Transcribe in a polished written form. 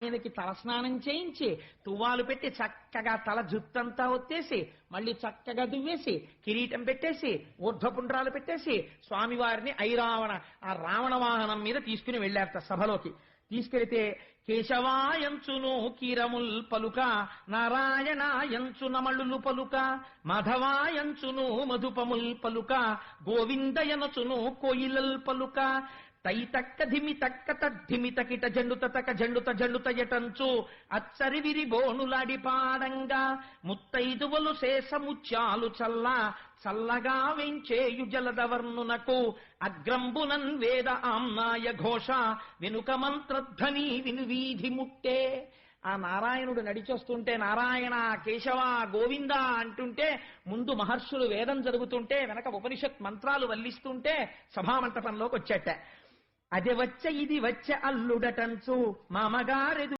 మీదకి తలస్నానం చేయించి తువ్వాలు పెట్టి చక్కగా తల జుత్తంతా ఒత్తేసి మళ్ళీ చక్కగా దువ్వేసి కిరీటం పెట్టేసి ఊర్ధ్వపుండ్రాలు పెట్టేసి స్వామివారిని ఆ రావణ వాహనం మీద తీసుకుని వెళ్ళారట సభలోకి. తీసుకెళితే కేశవాయంచును కీరముల్ పలుక, నారాయణాయంచు నమళులు పలుక, మాధవాయంచును మధుపముల్ పలుక, గోవిందయనచును కోయిలల్ పలుక, తైతక్క ధిమితక్క తద్ధిమితకిట జండుతక జండుత ఎటంచు అచ్చరి విరి బోనులాడి పాడంగా, ముత్తైదువలు శేషముత్యాలు చల్లగా వెంచేయు జలదవర్ణునకు, అగ్రంబునన్ వేద ఆమ్నాయ ఘోష వెనుక మంత్రధ్వని వినువీధి ముట్టే. ఆ నారాయణుడు నడిచొస్తుంటే నారాయణ కేశవ గోవింద అంటుంటే ముందు మహర్షులు వేదం జరుగుతుంటే వెనక ఉపనిషత్ మంత్రాలు వల్లిస్తుంటే సభామంటపంలోకి వచ్చేట. అది వచ్చ ఇది వచ్చ అల్లుడటంచు మామగారెదు